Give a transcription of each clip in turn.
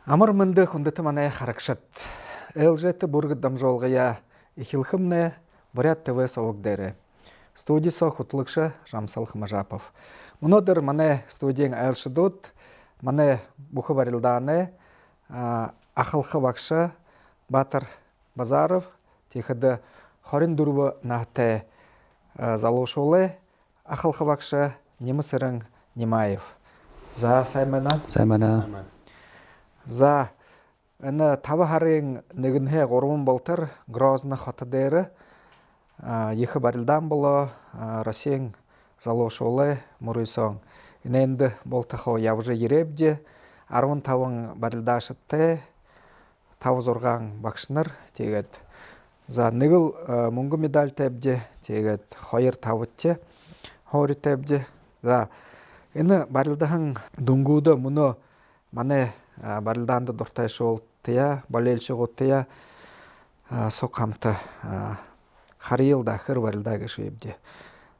Амар мынды хүндэт манай харакшат. Элжеті бүргіт дамжолғыя ихилхымне Бурят ТВ соғық дәрі. Студисо хутлықшы Жамсалық Мажапов. Мұнодыр мане студияң айлшыдуд, мане бұқы барилданы ақылқы бақшы Батыр Базаров, текіді хорин дұрбы нағты залушулы ақылқы бақшы Немысырың Немаев. За саймана? Саймана. За әні табы харың негінге ғорымын болтыр Грозны хотыдері ехі барилдан болы Росияң залушулы Мұрыйсон. Енді болтықы явжы еребде арвын тавың барилдашытты тавы зорған бақшыныр тегет. За негіл мұңғы медаль тәбде тегет қойыр тавытте хори тәбде. За әні барилданың дүнгуды мұны мане барилданды дұртайшы ол тия, балелші ғоттия соқамты харилда хыр барилдағы шөйбде.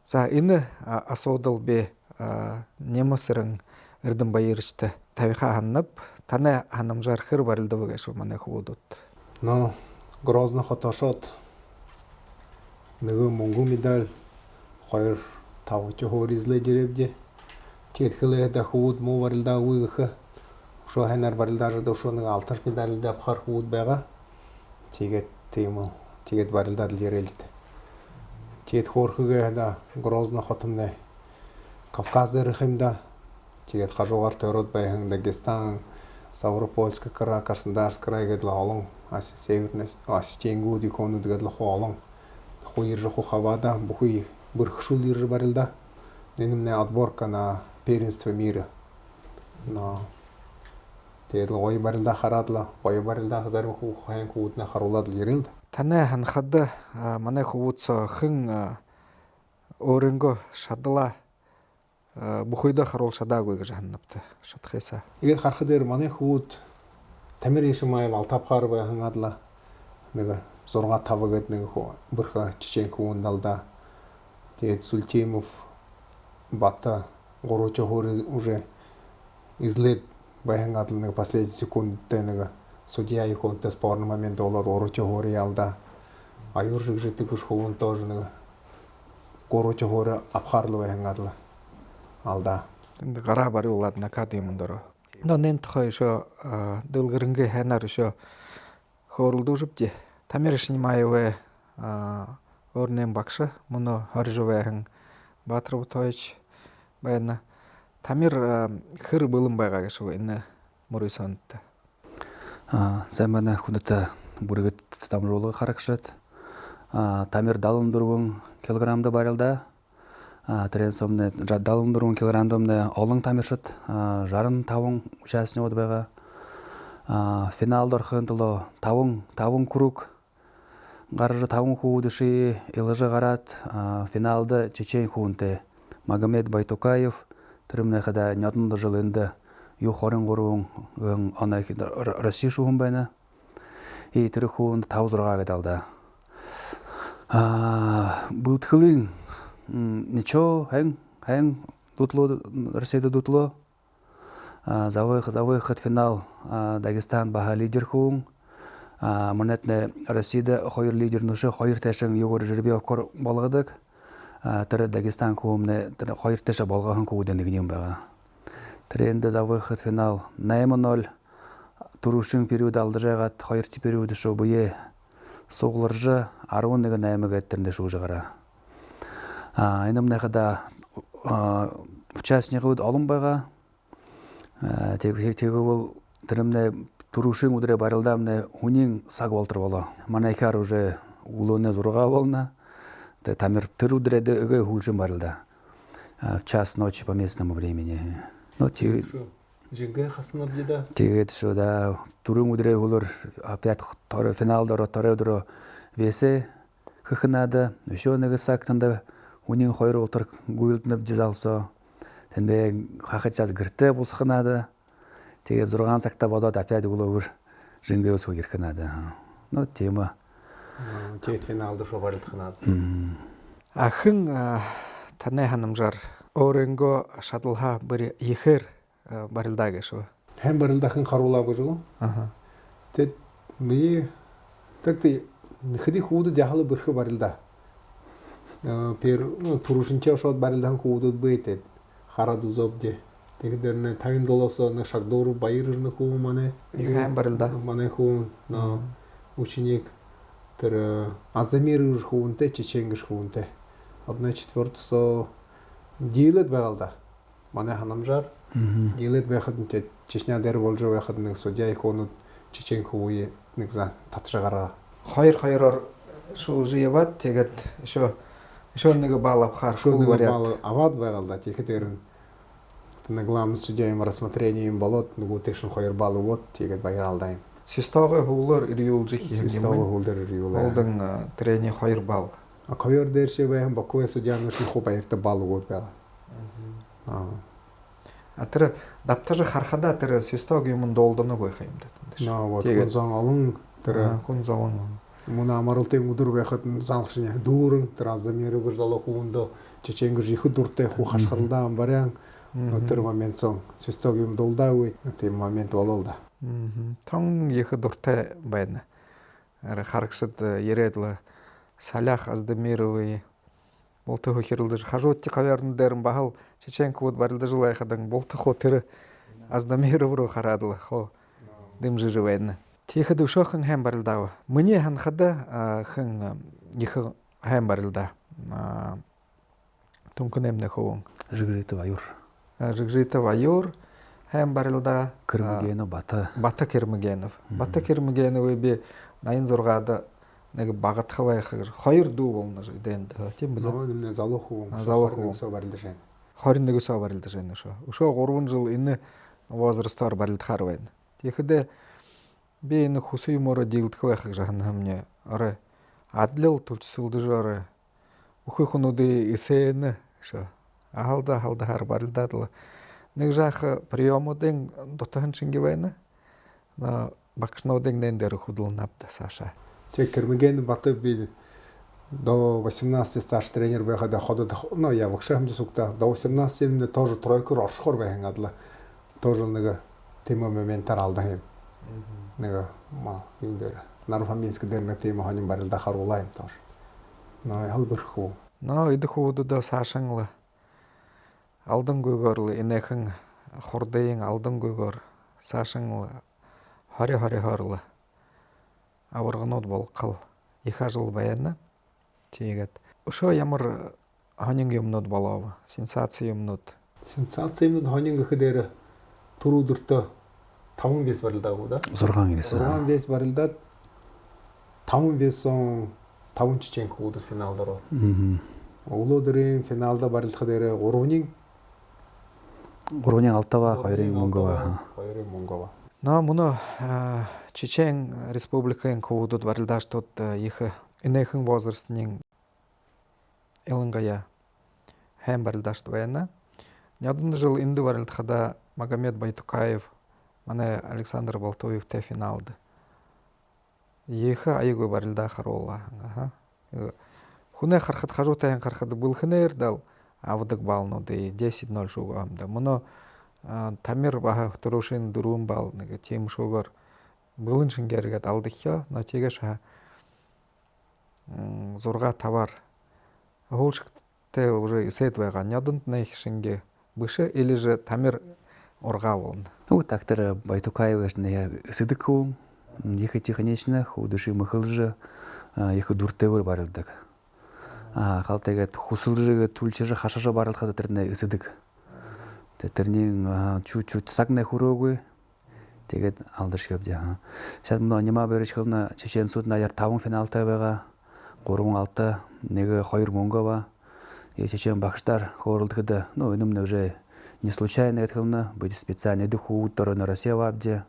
За әні асудыл бе Немысырың үрдің байырышты тавиха ханнып, таны ханымжар хыр барилды бұғашу мане құбудуд. Но Грозны хоташот нығы мұңғы медаль қойыр тавычы хоризлы деребде. Кеткілі әді құбуд мұ барилдағы ұйғықы. Шо хәнәр барилдажыды ошоның алтын медальді апқар құбуд бәға. Тегет тейміл, тегет барилдады жерелді. Тегет хорқыға әді Грозны хотымны Кавказды рыхымда. Тегет қажуғар төрот бәйхің Дагестан, Ставропольск кыра, Краснодарск край гедла олың. Аси севернес, аси тенгу дикону дегедла холың. Хуйыржы хухавада, бұхуй бұрқышул иржы барилда. Ненімне отборка на первенство мира. Но тегет ой барилда харадла, ой барилда хазарым хухайын худна харуладыл ерилді. Таны ханхады мане хубутса хың орынғы шадыла бұхойда харол шада көйгі жағынапты. Шатқайса. Егер қарқыдер мане худ тамир ешімайым алтап қарбай хыңадыла. Зорға табығыд бұрқа чечен куындалда. Тегет Сультемов бата гороча хори уже излет байхангадыл последний секунды судья их он спорный момент олар гороча хори алда. Айуржик жеті күш хуын тоже гороча хори апхарлы байхангадыла алда. Гара бары оладына кадымындыры. Но нен тұқай шо дылғырынғы хәнар шо хорылды ұжыпте. Тамирыш Немаевы орнен бақшы, мұны харжывайын Батыр Бұтойч байына. Тамир хыр бұлым байға кеші өйіні Мұрыйсонытты. Сәмәні күнді бұрғыт дамжолығы қарақшыд. Тамир далындыруын килограммды барылда. Трен сомны далындыруын килограммдымны олың тамиршыд. Жарын тавың учасыны оды байға. Финалдар қынтылы тавың күрік. Ғаржы тавың қуыдышы илыжы ғарат. Финалды чечен қуынты Магомед Байтукаев. Түріміне қада нятынды жылынды юқорын ғыруын анайки Россия шуғын байна. И түрі қуынды таузырға қадалда. Бұлтқылың ничо, хэң дутло, Россияда дутло. Завыхыд финал Дагестан баға лидер қуын. Мұнетіне Россияда қойыр лидер нүші қойыр тәшін еғыр жүрбе өкір болғадық. Түрі Дагестан қуымны қойыр тәші болғағын қуыден дегенем баға. Түрі енді завыхыд финал 0-0 тұрушың периоды алды жағат қойырты периоды шо бұйе соғылыржы аруын деген нәймігі әттерінде шо жағара. Айнымны қада участниғы өд алым байға. Тегі ол түрімні тұрушың өдірі барылдамны ұнен сақ болтыр болы. Манайкар уже ұлыны зұрға болына. Тамир тыр өдіреді үгі ұлжын барылда. В час ночи по местному времени. Жинге қасыныр деді? Тегет шо да турың өдірі ұлыр опять финалдар торы өдірі весе қықынады. Үші оныға сақтынды ұнен қойыр олтыр гүйлдініп дезалсы. Тенде қақыт жаз гірті бұлсықынады. Тегет зұрған сақта бодат опять ұлы жинге өсі кіркінады. Тема. Тегет финалды шо барылдықынады. Ахын таны ханымжар орынғы шадылға бір ехір барылдағы шо. хэн барилдахан харуулаа бужиг. Аха. Тэд ми тэгтээ нэхри хуудад яхал бэрхэ барилда. Пер турушинчаа шууд барилдахан хуудад бэтэд хараад үзобдэ. Тэгэхээр тагын долоосоо нэг шагдуур баяр нэг хүү манай хэн барилда. манай хүү на ученик тэр Аздамир хүүнтэй чеченгш хүүнтэй. Одны четвертсо дийлэд байгалда. Манай ханамжаар дийлэд байхад Чечня дээр болж байхад нэг судья ихүүнүүд чечен хүү нэг за татшагараа. Хоёр-хоёроор шүүж яваад тэгээд шөө нэг бал авахар Шууд хүү нэг вариант. бал аваад байгалда. Тэгэхээр нэг главный судья им рассмотрение им болоод нөгөө тэшин 2 бал өгөөд тэгээд баяралдаа юм. Систогой хөвлөр ирүүлж их юм. Системаа хөлдөр юу вэ? Олдон трени 2 бал. Ковер дээр шиг байх Бакуэ судьяны шиху баяртай бал өгөөд байгаа. Тэр давтаж харахада тэр систог юм долдоног байх юм даа. Наа вот зон олон тэр хүн зовон. мөн амралтын өдөр байхад заалшны дүүрэн тэр Аздамир гөрдөлөө хүндө чеченгэр их дуртай ху хашгиралдаан барян тэр момент сон систог юм долдаагүй тийм момент болол да. Тон их дуртай байна. Харагшд яриадла Салях Аздамировый болтох хэрэлдэж хажуутти каверн дээр бахал чеченкууд барилдаж байхадан болтох тэр Аздамиров руу хараадла хоо дэмжиж байна. Тийхэд өшөөхөн хайм барилдаа. Миний ханахада хэн их хайм барилдаа. Тункнемнэ хөө. Жигрит баяр. Жигрита баяр хайм барилдаа. Кэрмэгэнэ бата. Бата Кэрмэгэнов. Бата Кэрмэгэнов би 86-ад нэг багатах байх 2 дүү болно дэнд тийм биз? Нэмнэ залуу хүн. Залуу хүн барилдаж байна. 21-соо барилдаж байна шүү. Өшөө 3 жил энэ возрастаар барилдахаар байна. Тэгэхэд би энэ хүсүү юмороо дийлдэх байх гэж ханамны орой адлал төвчсөлдөж орой өхөх хүнүүдийн эсэн шүү. Халдахаар барилдаад л нэг жах приемуудын дутахан чинги байна. Багшнуудын нэн дээр хөдөл навдасаашаа. Кэрмэгэн бата би до 18 старший тренер байхад ходод но я вообще хамж сукта до 18 мне тоже тройкур оршхор байхан адла тоже нэг тийм моментар алдаа юм. Нэг ма юм дээр Нарфаминск дээр нэг тийм хонин барилда харуулаа юм тоо. Но ялбэрхүү. Но идэх хуудад саашанла алдангүйгээр л энэхэн хурдын алдангүйгээр саашанла 20 хоорла аварганууд болгол их ажил байна. Тэгээд өшөө ямар хонин юмнууд болов? Сенсаци юмнууд. Сенсаци юмнууд хонин гэхээр түр өдөртөө 5 вес барилдаагүй да. 6 вес. 6 вес барилдаад 5 весон 5 чеченк үүдэл финалд ороо. Өглөөдрийн финалда барилдахад 3-ын алтава 2-ын мөнгөва. 2-ын мөнгөва. Но мөн Чечен республикын хуудад барилдаачдууд их энэхэн возрастның элэнгая хайм барилдаачд байна. Ядын жил энд барилдахада Магомед Байтукаев, манай Александр Болтоевтэй финалд. Их аягүй барилдаа харуулаа. Хүнээ харахад хажуутай харахад бүлхнээр дал авдаг балнуудыг 10-0 шүүг амда. Мөн Тамир баха төрөшин 4 бал нэг тийм шүүгээр бүлэн шингээргээд алдахё. Но тийгээс 6-5-аар хөлшгтэй уже эсэд байгаа. Яданд нэг шингээ бэшэ или же Тамир ургаа болно. Ну так тэр Байтукаеваш нэ сэдэгхүү их технично худши махалж их дүртэйгээр барилдаг. Халтайгаад хүсэлжээ түлчээр хашаашаа барилахад тэр нэ сэдэг. Тэрний чуть-чуть сагнаа хүрээгүй. Тэгээд алдаж гэвдээ. Шал мөн нима бэрэж хэлнэ чеченсууд наяар 5 финалтай байгаа. 3-6 нэг 2 мөнгөва. Чечен багштар хооролдоход ну энэм уже не случайно хэлнэ. Быть специально идэх үүдээр на Россия вабде.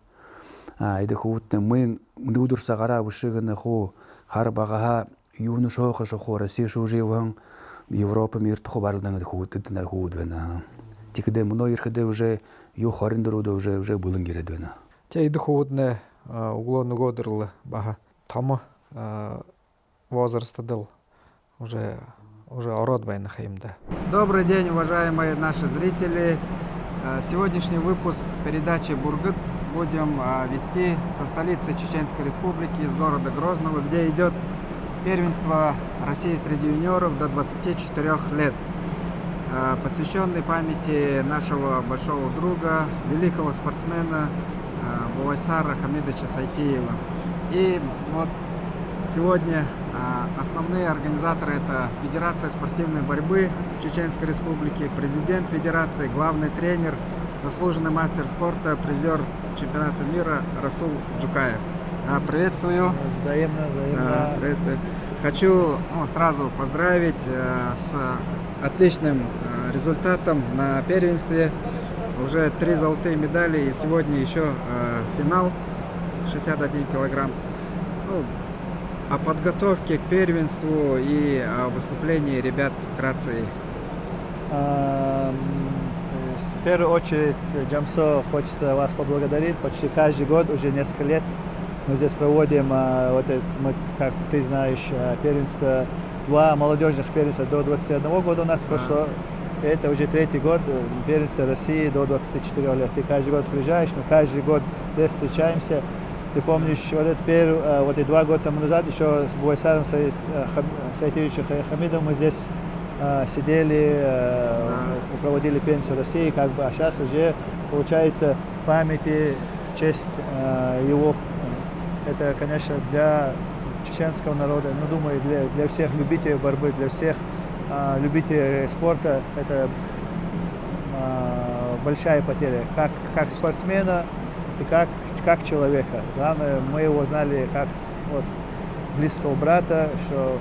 Идэх үүд мы нүдүрсэ гараа бушигнэ хуу хар багаа юуны шоохо Россия шүүживэн Европа мир тохо барилдан хүүдэд на хүүд байна. Тэгэхдээ мөн ирэхэд уже юу 24-д уже бүлэн гэрээд байна. Тэ идэх үүднэ углоо нөгөөдөрл баха том возрастдал уже ород байна хаимда. Добрый день, уважаемые наши зрители. Сегодняшний выпуск передачи «Бургыт» будем вести со столицы Чеченской Республики, из города Грозного, где идет первенство России среди юниоров до 24 лет, посвященный памяти нашего большого друга, великого спортсмена Бувайсара Хамидовича Сайтиева. И вот сегодня основные организаторы — это Федерация спортивной борьбы Чеченской Республики, президент Федерации, главный тренер, заслуженный мастер спорта, призер чемпионата мира Расул Джукаев. Приветствую. Взаимно. Приветствую. Хочу сразу поздравить с отличным результатом на первенстве. Уже 3 золотые медали, и сегодня еще финал 61 килограмм. О подготовке к первенству и о выступлении ребят вкратце. В первую очередь, Джамсо, хочется вас поблагодарить. Почти каждый год, уже несколько лет, мы здесь проводим, мы, как ты знаешь, первенство, 2 молодежных первенства до 21 года у нас прошло. Это уже 3-й год первенства России до 24 лет. Ты каждый год приезжаешь, но каждый год здесь встречаемся. Ты помнишь, эти 2 года тому назад, еще с Бувайсаром Сайтиевичем Хамидовым мы здесь сидели, проводили первенство России, а сейчас уже получается памяти, в честь его. Это, конечно, для чеченского народа, думаю, для всех любителей борьбы, для всех любителей спорта, это большая потеря, как спортсмена и как человека. Главное, мы его знали как близкого брата, что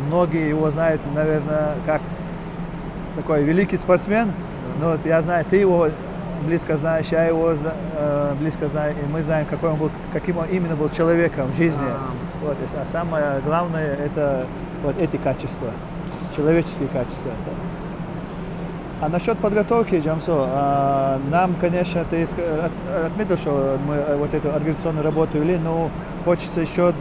многие его знают, наверное, как такой великий спортсмен. Но я знаю, ты его близко знаешь, я его близко знаю, и мы знаем, каким он именно был человеком в жизни. А самое главное — это эти качества, человеческие качества. А насчет подготовки, Джамсо, нам, конечно, ты отметил, что мы эту организационную работу вели, но хочется еще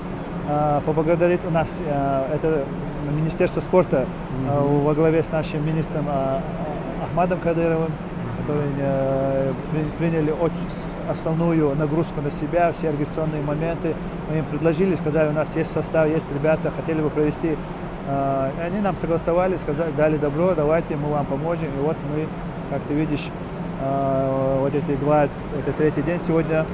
поблагодарить у нас это Министерство спорта во главе с нашим министром Ахмадом Кадыровым, которые приняли основную нагрузку на себя, все организационные моменты. Мы им предложили, сказали, у нас есть состав, есть ребята, хотели бы провести. И они нам согласовали, сказали, дали добро, давайте мы вам поможем. И вот мы, как ты видишь, это 3-й день сегодня.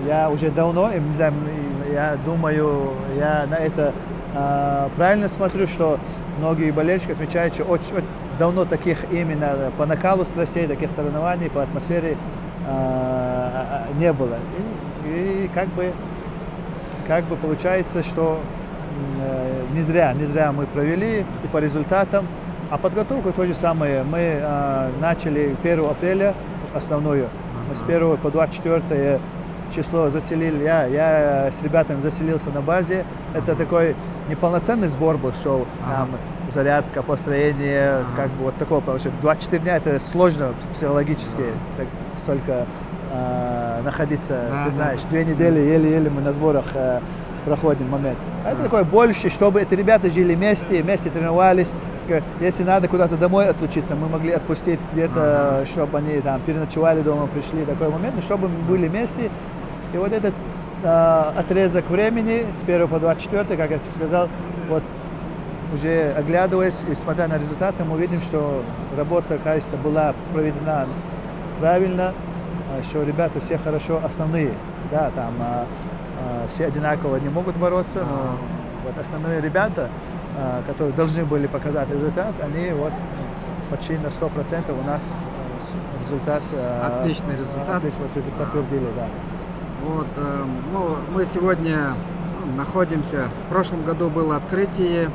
Я уже давно, не знаю, я думаю, я на это правильно смотрю, что многие болельщики отмечают, что очень давно таких именно по накалу страстей, таких соревнований, по атмосфере не было. И как бы получается, что не зря мы провели и по результатам. А подготовка то же самое. Мы начали 1 апреля основную. Мы с 1 по 24 число заселили. Я с ребятами заселился на базе. Это такой неполноценный сбор был, что там зарядка, построение, такого получилось. 24 дня это сложно психологически, столько находиться, ты знаешь, 2 недели еле-еле мы на сборах проходим момент. А это такое больше, чтобы эти ребята жили вместе тренировались. Если надо куда-то домой отлучиться, мы могли отпустить где-то, чтобы они там переночевали дома, пришли, такой момент, чтобы мы были вместе. И вот этот отрезок времени с 1 по 24, как я тебе сказал, уже оглядываясь и смотря на результаты, мы видим, что работа, кажется, была проведена правильно, что ребята все хорошо, основные, да, там все одинаково не могут бороться, но основные ребята, которые должны были показать результат, они почти на 100% у нас результат. Отличный результат. Подтвердили, да. Мы сегодня находимся. В прошлом году было открытие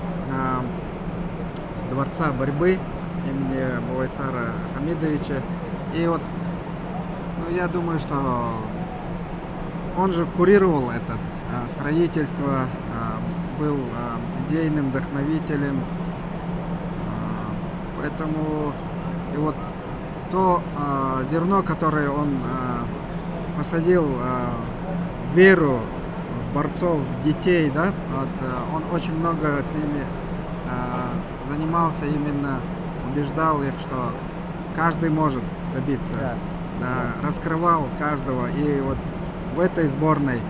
Дворца борьбы имени Бувайсара Хамидовича. И я думаю, что он же курировал это строительство, был идейным вдохновителем. Поэтому то зерно, которое он посадил, веру борцов, детей, да, он очень много с ними занимался именно убеждал их, что каждый может добиться. Да. Да, раскрывал каждого. И вот в этой сборной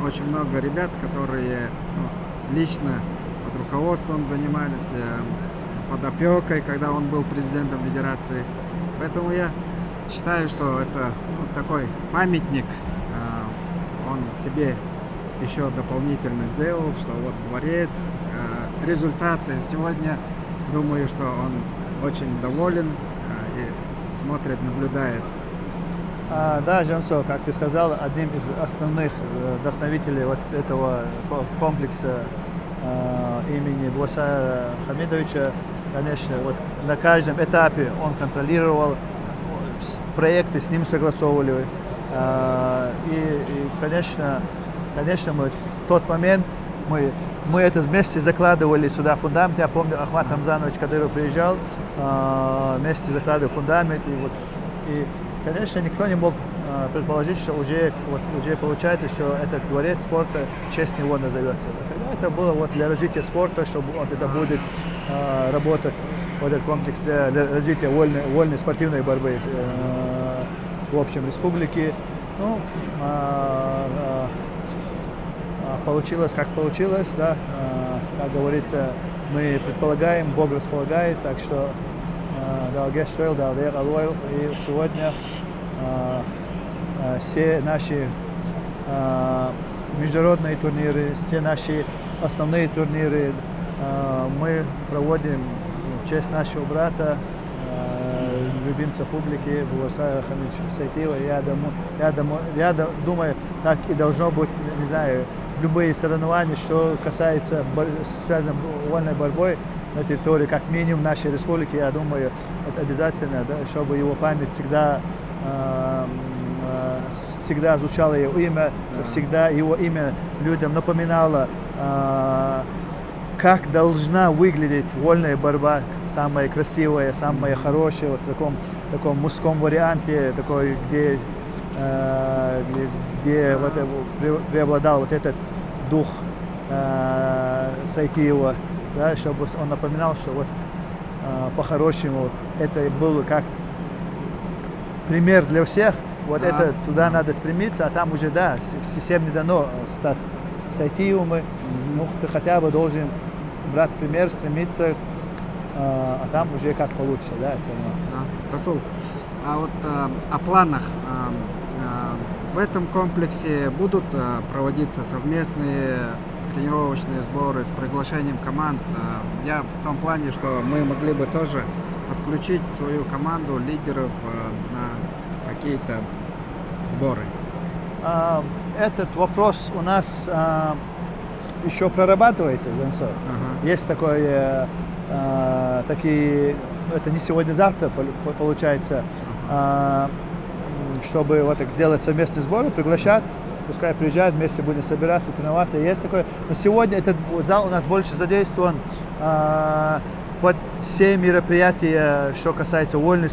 очень много ребят, которые лично под руководством занимались, под опекой, когда он был президентом федерации. Поэтому я считаю, что это такой памятник он себе еще дополнительно сделал, что вот дворец, результаты. Сегодня думаю, что он очень доволен и смотрит, наблюдает. Да, Жансо, как ты сказал, одним из основных вдохновителей вот этого комплекса имени Буасара Хамидовича, конечно, вот на каждом этапе он контролировал проекты, с ним согласовывали. И конечно, мы в тот момент мы это вместе закладывали сюда фундамент. Я помню, Ахмат Рамзанович Кадыров приезжал, вместе закладывали фундамент. И, конечно, никто не мог предположить, что уже получается, что этот дворец спорта в честь него назовется. Это было вот для развития спорта, чтобы вот это будет работать, вот этот комплекс для развития вольной спортивной борьбы в общем республике. Ну, получилось, как получилось, да. Как говорится, мы предполагаем, Бог располагает, так что Далгес строил, Далдер Алуэл, и сегодня все наши международные турниры, все наши основные турниры мы проводим в честь нашего брата, любимца публики Буасара Хамидовича Сайтиева. Я думаю, так и должно быть, не знаю, любые соревнования, что касается связанной вольной борьбой на территории, как минимум, нашей республики, я думаю, это обязательно, да, чтобы его память всегда звучало его имя, чтобы всегда его имя людям напоминало, как должна выглядеть вольная борьба, самая красивая, самая хорошая, вот в таком мужском варианте, такой, где вот преобладал вот этот дух Сайтиева, да, чтобы он напоминал, что вот по-хорошему это было как пример для всех. Вот это туда надо стремиться, а там уже, да, всем не дано стать Сайтиевым. Ну, ты хотя бы должен брать пример, стремиться, а там уже как получится, да, это Расул, а вот о планах. В этом комплексе будут проводиться совместные тренировочные сборы с приглашением команд. Я в том плане, что мы могли бы тоже подключить свою команду лидеров на какие-то сборы. Этот вопрос у нас еще прорабатывается, Жансо. Есть такое, это не сегодня-завтра получается, чтобы вот так сделать совместные сборы, приглашать, пускай приезжают, вместе будем собираться, тренироваться, есть такое. Но сегодня этот зал у нас больше задействован под все мероприятия, что касается вольной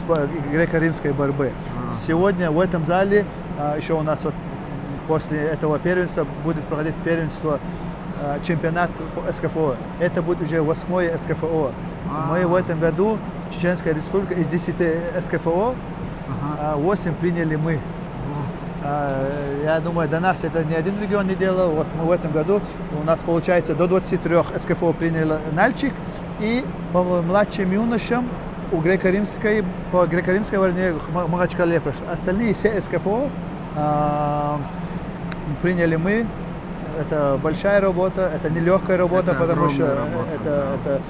греко-римской борьбы. Сегодня в этом зале еще у нас вот после этого первенства будет проходить первенство, чемпионат по СКФО. Это будет уже 8-й СКФО. Мы в этом году, Чеченская Республика, из 10 СКФО, 8 приняли мы. Я думаю, до нас это ни один регион не делал. Вот мы в этом году, у нас получается до 23 СКФО принял Нальчик. И по младшим юношам по греко-римской войне в Махачкале прошло. Остальные все СКФО приняли мы. Это большая работа, это нелегкая работа, это потому что это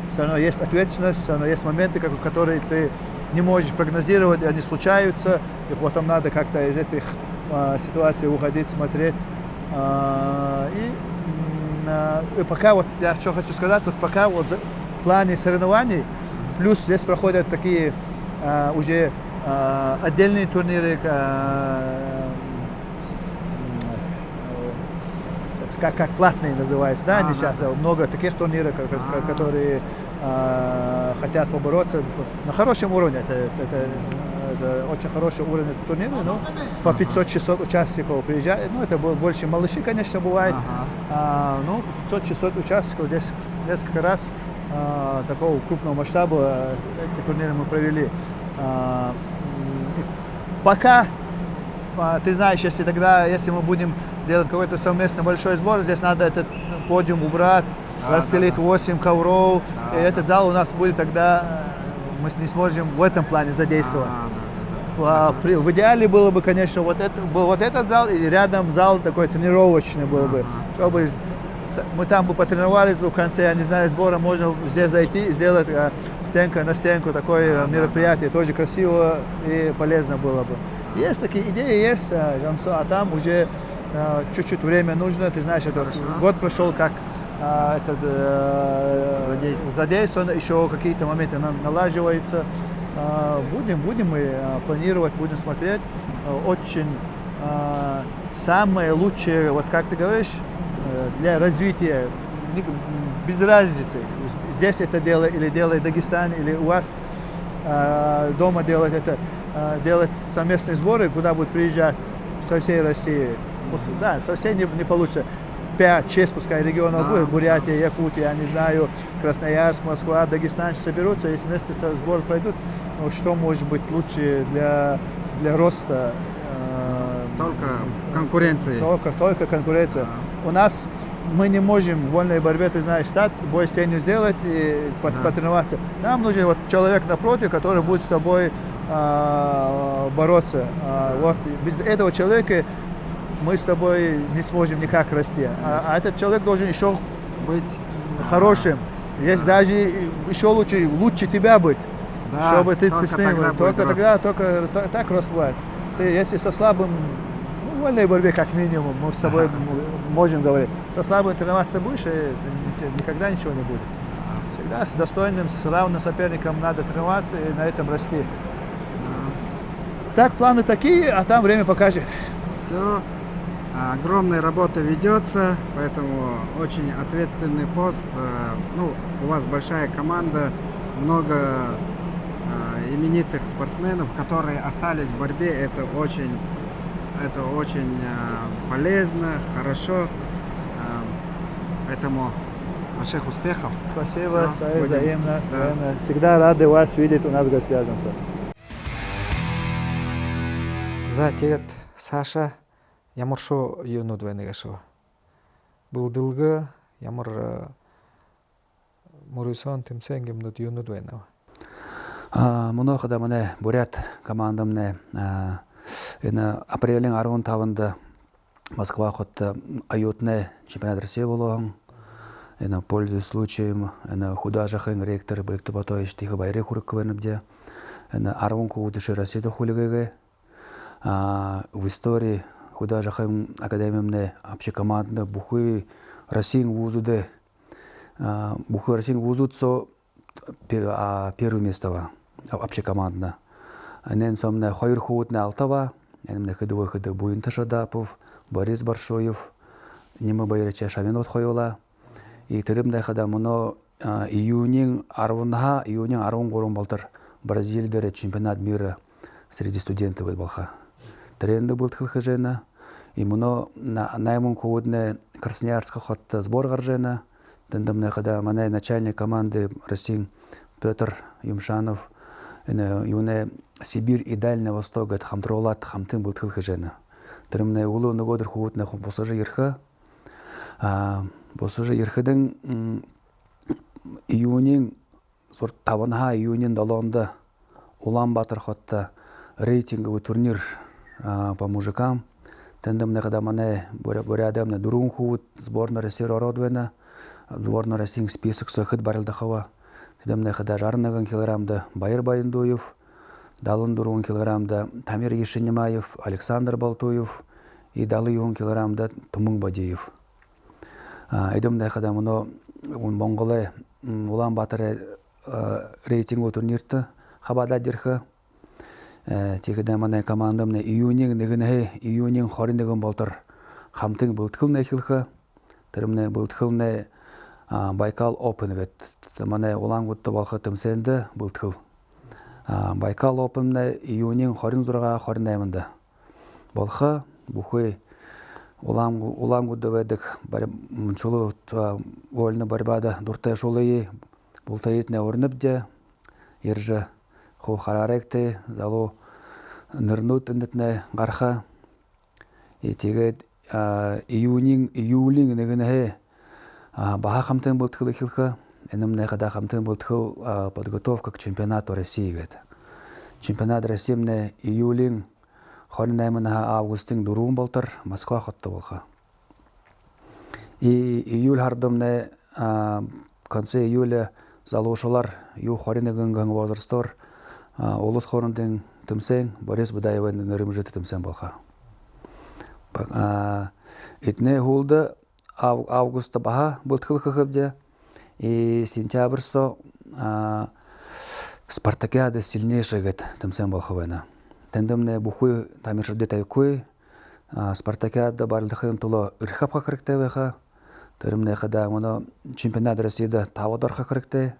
все равно есть ответственность, все равно есть моменты, которые ты не можешь прогнозировать, они случаются, и потом надо как-то из этих ситуаций уходить, смотреть. И пока вот я что хочу сказать, вот пока вот в плане соревнований, плюс здесь проходят такие уже отдельные турниры, как платные называются, да, они сейчас много таких турниров, которые хотят побороться на хорошем уровне. Это это очень хороший уровень турнира, ну, по 500-600 участников приезжают, ну, это больше малыши, конечно, бывает, ну, 500-600 участников, здесь несколько раз такого крупного масштаба эти турниры мы провели. Пока, ты знаешь, если мы будем делать какой-то совместный большой сбор, здесь надо этот подиум убрать, расстелить 8 ковров, и этот зал у нас будет тогда, мы не сможем в этом плане задействовать. В идеале было бы, конечно, был вот этот зал, и рядом зал такой тренировочный был бы, чтобы мы там бы потренировались бы в конце, я не знаю, сбора, можно здесь зайти и сделать стенка на стенку такое мероприятие, тоже красиво и полезно было бы. Есть такие идеи, есть, Жансу, а там уже чуть-чуть время нужно, ты знаешь, этот год прошел, как задействовано, еще какие-то моменты налаживаются. Будем мы планировать, будем смотреть. Очень самое лучшее, вот как ты говоришь, для развития, без разницы, здесь это делает или делает Дагестан, или у вас дома делать это, делать совместные сборы, куда будут приезжать со всей России. Да, совсем не получится. 5-6, пускай регионов будет, Бурятия, Якутия, я не знаю, Красноярск, Москва, Дагестан соберутся, если вместе со сбор пройдут, ну, что может быть лучше для роста? Только конкуренции. Только конкуренция. У нас мы не можем в вольной борьбе, ты знаешь, стать, бой с тенью сделать и потренироваться. Нам нужен вот человек напротив, который будет с тобой бороться. Вот без этого человека мы с тобой не сможем никак расти. А этот человек должен еще быть хорошим. Есть даже еще лучше тебя быть, чтобы ты с ним. Только так рост бывает. Ты, если со слабым, в вольной борьбе как минимум, мы с тобой можем говорить. Со слабым тренироваться будешь, и никогда ничего не будет. Всегда с достойным, с равным соперником надо тренироваться и на этом расти. Так, планы такие, а там время покажет. Все. Огромная работа ведется, поэтому очень ответственный пост. Ну, у вас большая команда, много именитых спортсменов, которые остались в борьбе. Это очень полезно, хорошо. Поэтому больших успехов. Спасибо, взаимно. Всегда рады вас видеть у нас в гостях. За тегет Саша ямар шо юнуд венеге шо. Бұл дылғы ямар Мурисон тимсенгем нуд юнуд венеге. Мұны қыда мұны Бурят командамны апрелің 15-ында Москва қотты аютны чемпионат России болуын. Пользуясь случаем, худа жақын ректор Бекті Батович тихо байры құрық көвеніпде. Арвон куғытышы Россияда хулигеге. В истории худа жақын академиямны общекомандны Бухы Россиян вузуды. Бухы Россиян вузудсо первое место общекомандно. Нен сомне хайр худне Алтава, нен хыды Буйынты Шадапов, Борис Баршоев, неме байрача Шавенот хайола. И тиримде хада мұны июнин арвунха, июнин арвун горун балтыр Бразилия чемпионат мира среди студентов балха. Тренды был хылхыжена, и мұны наймун худне Красноярска хотта сбор гаржена. Тендамне хада мане начальник команды России Петр Юмшанов, юне Сибирь и Дальний Восток это хамтролат хамтын был хылхыжена. Тиримне улу ногодыр худне босажы ерха. Босажы ерхиден июнин сорт таванха июнин далонда Улан-Батор хотта рейтинговый турнир по мужикам. Тендамне хада мане борядамне дурун худ сборная России родвена. Сборная России список сохыт барылдахава. Тендамне хада жарнаган килограммда Байыр Байындуев, далын дурун килограммда Тамир Ешенемаев, Александр Балтуев и далы юн килограммда Тумың Бадеев. Эдемне хада мұны Монголы Улан-Батор рейтинговый турнирті хабада дирхы. Тегеде мане командамны июнин негіне июнин хоринеген болтыр хамтың бұлтқылны хилхы. Тірімне бұлтқылны Байкал Open вет. Мане Улан-Батор балқы тімсенді бұлтқыл. Байкал Опенне июнийн 26-28-нд болха бүхий улаангуудда байдаг чулуу вольны борьбада дуртай шулыйы бултаитне орныбде иржа ху хараректе залу нырнут эндетне гарха тэгээд июлийн нэгнэ баха хамтын болтхол ихэлхэ энэмнэ хада хамтын болтхол подготовка к чемпионату России гэд. Чемпионат Россиинэ июлийн 28 августын 4 болтор Москва хотто болха. Июль хардымне конце июля залуушалар ю 21 возрастор улус хоорондын тэмсэн Борис Будаевын нэрмжэт тэмсэн болха. Этне хулда августа баха болтхол хэвдэ и сентябрьсо Спартакиада сильнейший гэд тэмсэн болха байна. Тэндэмнэ бүхүй тамиршдэ тайкуй Спартакиада барлахын туло ирхапха хэрэгтэй байха. Тэрмнэ хада моно чемпионат Россияда 5 дор хэрэгтэй.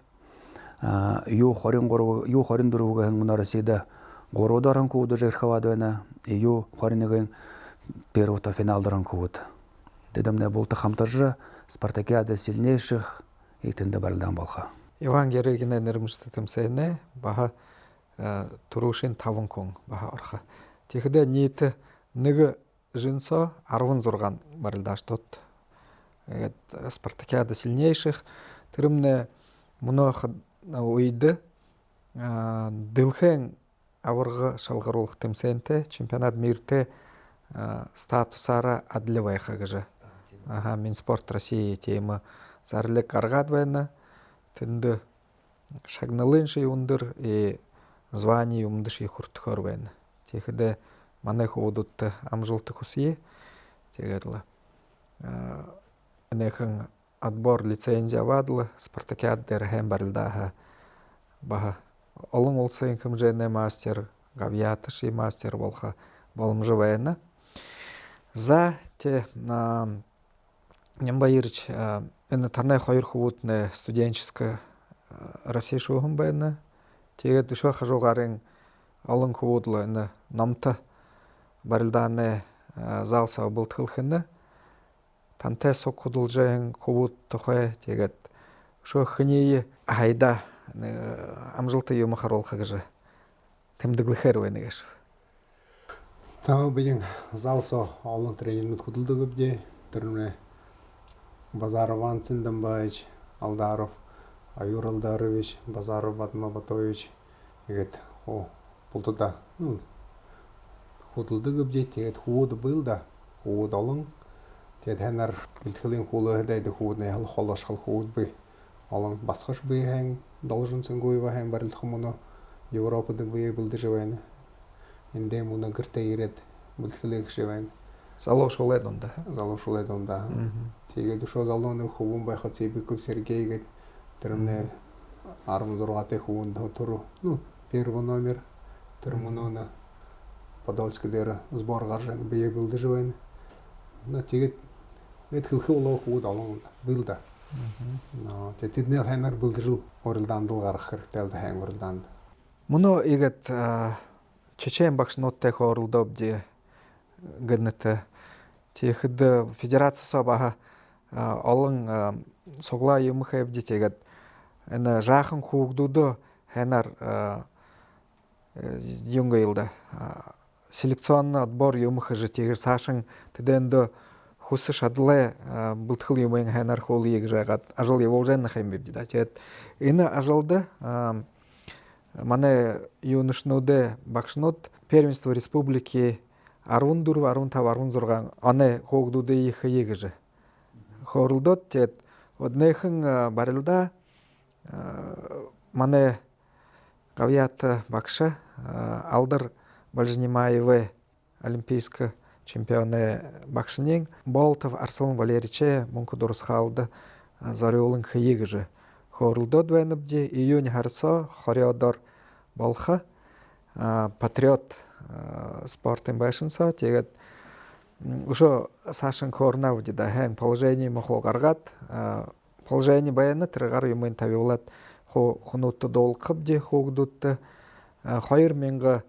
Ю23 Ю24-г моно Россияда 3 дорон кууд ирхавад байна. Ю21-ын первого финал дорон кууд. Тэндэмнэ болто хамтаржа Спартакиада сильнейших и тэндэ барлдан болха. Иван Герегинэ нэрмжтэй тэмсэнэ баха турушин 5 хүн баха орха. Тэгэхдээ нийт нэг жинсо 16 барилдаштот. Тэгээд Спартакиада сильнейших тэрмнэ мөнөх үед дэлхэн аварга шалгаруулах тэмсэнтэй чемпионат миртэй статусаараа адлевайха гэж. Минспорт России тема зарлэг гаргаад байна. Тэнд шагналын ши өндөр звание юмд ши хүртөхөр байна. Тэгэхдээ манай хуудуудтай амжилт хүсье. Тэгээд энэхэн отбор лицензия авадла Спартакиад дээр хэм барилдаа баха олон улсын хэмжээний мастер гавьята ши мастер болха боломж байна. За те Нямбаирч энэ танай 2 хуудны студенческая Россия шуухан байна. Тэгээд өшөө хажуугарын олон хуудлаа энэ номтой барилдааны зал сав болтхолхын тантай сук худалжаан хууд тухай тэгээд өшөө хний хайда амжилттай юм харуулах гэж тэмдэглэхээр байна гэж. Таа биеийн залсо олон тренерүүд худалдаг гэвдээ тэрнээ Базаров Антин Дамбаевич, Алдаров, Аюр Алдарович, Базаров Батма Батович тэгээд бултуда худалдаг гэвдээ тэгээд хууд был да хууд олон тэгээд ханаар бэлтгэлийн хуулайд хуудны холошхол хууд бий олон басгаш бий хэн должен сэнгуйва хэн барилдах мөн Европод бий бэлдэж байна. Эндээ мөн гэртээ ирээд бэлтгэлийг шивэн залуушуулаад унда. Тэгээд өшөө залууны хөвөн байхад Цибиков Сергей гээд тэрнээ 16-т хөвөнд төр первый номер тэрмөнөө Подольск дээр сбор гарсан бие бэлдэж байна. Тэгээд хөлхөө улоо хүүд олон бэлдэ. Тэгээд тэдний ханаар бэлдэл уралдаанд гарах хэрэгтэй хэн уралдаанд. Мөнөө игэт чечен багшнуудтай хооролдоод гэнэт тэгэхэд федерациясаа баха олон суглаа юм хэвдэ тэгээд энэ жаахан хүүгдүүдөө ханаар юнгаилда селекционный отбор юм хэж тэгээд саашин тэдэнд хүсэ шадлаа бүтгэл юмын ханаар хуулийг жагаад ажил явуулжаах юм бид да. Тэгээд энэ ажилда манай юуношнууд багшнууд первенство республики 14, 15, 16 оны хоогдуудын ихээ гэж хооролдоод тэгээд однойхон барилда манай гавьята багша Алдар Бальжнимаевы олимпийский чемпионы багшнын Болтов Арслан Валерьевич мөнх дурс халды зориулын хий гэж хооролдоод байна бди июнь харсо хориодор болха патриот спортын байшинсаа тэгээд өшөө саашин корнав да хэн положение мохо гаргаад положение баяна тэргаар юмын тавиулаад хунуут доолхоб ди хоогдууд 2014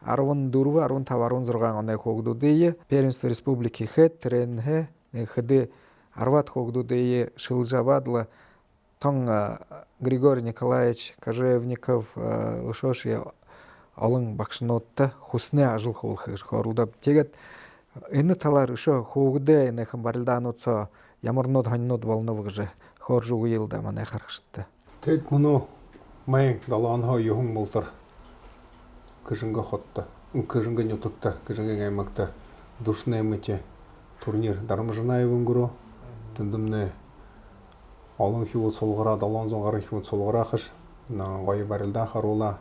15 16 оны хүүхдүүдээ Первенство республики хэд тренхэ хэдэ 10 хүүхдүүдээ шилжавадла тон Григорий Николаевич Кожевников ошоши олон багшнуудтай хүснээ ажиллах болох хоролдоо. Тэгээд энэ талаар өшөө хүүгдээ энэхэн барилдаануудсаа ямарнууд хоньнууд болно гэж хорж үгийлдэ манай харагштай. Тэгэд мөнөө мэн долоонхоо юун болдор кэжингэ хотта кэжингэ нютукта кэжингэ аймагта душнэмэче турнир дарамжнаа өвөнгөрөө тэндэмнэ олон хүү сулгараа 700 гаруй хүү сулгараахш на гоё барилдаа харуула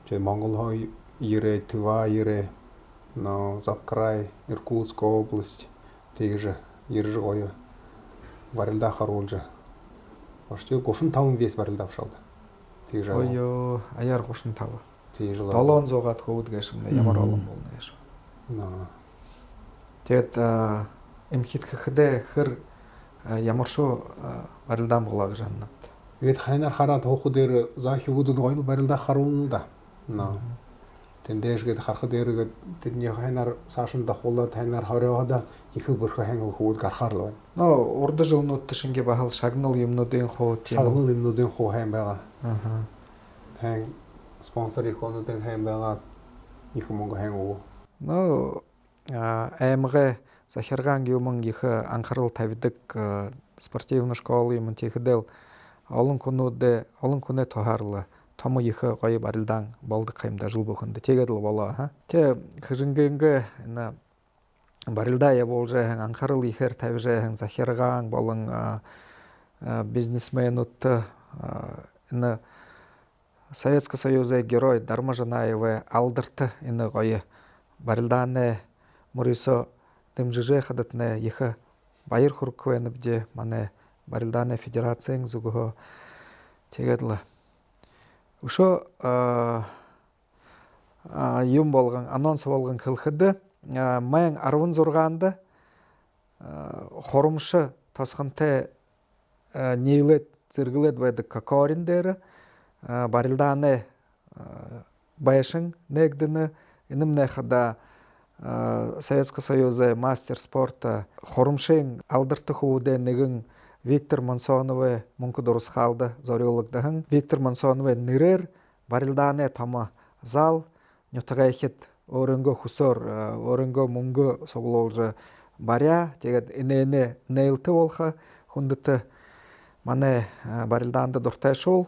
че Монгол хоо ирэ Тыва ирэ на Запкрай Иркутская область тэгж ирж гоё барилдаа харуулж Башчи 35 вес барилдаа авшаад. Тэгж Ойё аяар 35. тэгж 700-аад хөвд гэшмэ ямар олон болно яаш. Тэгээд эмхитгэхдээ хэр ямар шүү барилдаан болоо гэж ханна. Тэгээд хайнаар хараад хоохоо дээр заах хөвгүүдэд гоё барилдаа харуулна да. Тэндээшгээд харахад дээргээд тэдний хайнаар цаашин давхуулаад хайнаар хориохоо их бөрхө хангал хөвд гарахаар л байна. Нөө урд жылнууд шингээ бахал шагнал юмнуудын хуу тийм. Шагнал юмнуудын хуу хайн байгаа. Хайн спонсор ихонуудын хайн байгаа. Их мөнгө хайн уу. Нөө аймагай захиргаан юмн их анхаарал тавьдаг спортивны школы юм тийхдэл олон хүнээ тохаарлаа. Тому их гоё барилдаан болдог хэмдэ жил бөхөндө тэгээд л болоо ха. Тэ хэжингэнгэ энэ барилдаа явуулжаа анхаарал ихээр тавьжаа захиргаан болон бизнесменүүд энэ Советский Союзын герой Дармажанаева алдарт энэ гоё барилдааны мөрөөсө дэмжижээ хадатны их баяр хүрэх байна бдэ манай барилдааны федерацийн зүгөө тэгээд л өшөө юм болгон анонс болгон хэлэхэд мэн 16-нд хоромш тосхонтой нийлээд зэрэглээд байдаг Кокорин дээр барилдааны байшин нэгдэнэ энэмнэхада Советский Союзын мастер спорта хоромшийн алдартай хөвдөө нэгэн Виктор Мансоновы мөнгө дурсахалды зориулагдсан. Виктор Мансоновы нэрээр барилдааны том зал нютагайхэд өөрөнгөө хөсөөр өөрөнгөө мөнгө суглуулж барья. Тэгээд энэ нээлттэй болох хүндэт манай барилдаанд дуртай шул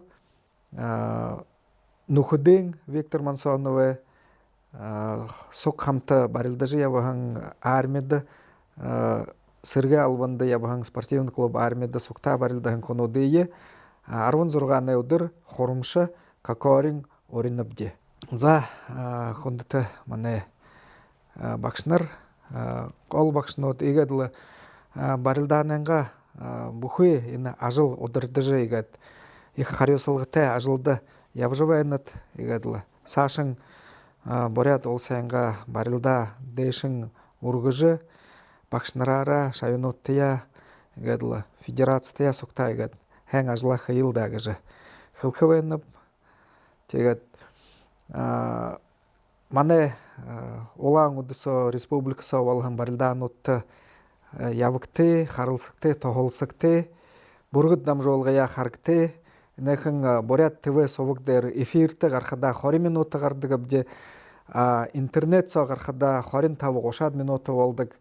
нүхэдэн Виктор Мансоновы сук хамта барилдаж явахан армид Сэргэ албанда явахан спортивный клуб армияда сукта барилдахан конуудээ 16-ны өдөр хоромш Кокорин оринабди. За хүндэт манай багш нар гол багшнууд игэдл барилдаананга бүхий энэ ажил удирдаж игэд их хариуцлагатай ажилда явж байнат игэдл саашин боряд улсанга барилда дэшин ургыжы багш нараараа шавнуудтая игэдл федерацтая сукта игэд хэн ажлах хилда гэж хэлхэвэн тэгээд манай улаан удасо республикасо болгон барилдаануудтай явагтай харалсагтай тохолсагтай бүргэд дамжуулгая харагтай нэхэн боряд ТВ суваг дээр эфиртэй гарахада 20 минут гардаг абдэ интернет соо гарахада 25-30 минут болдог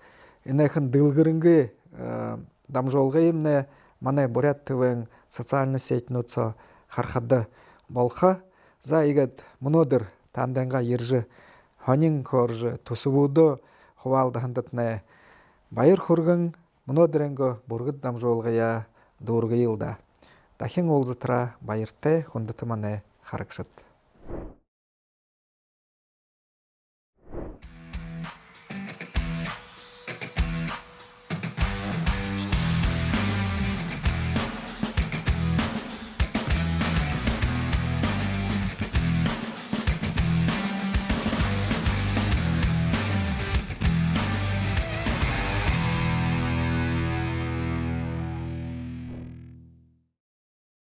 энэхэн дэлгэрэнгээ дамжуулгая юмнэ манай боряд ТВ-н социальный сетьнүүд соо харахада болха за игэд мөнөдөр танданга ирж хонин корж төсөвөдөө хуваалда хандатнэ баяр хүргэн мөнөдрөнгө бүргэд дамжуулгая дүүргийлда дахин уулзатраа баяртай хүндэт манай харагшат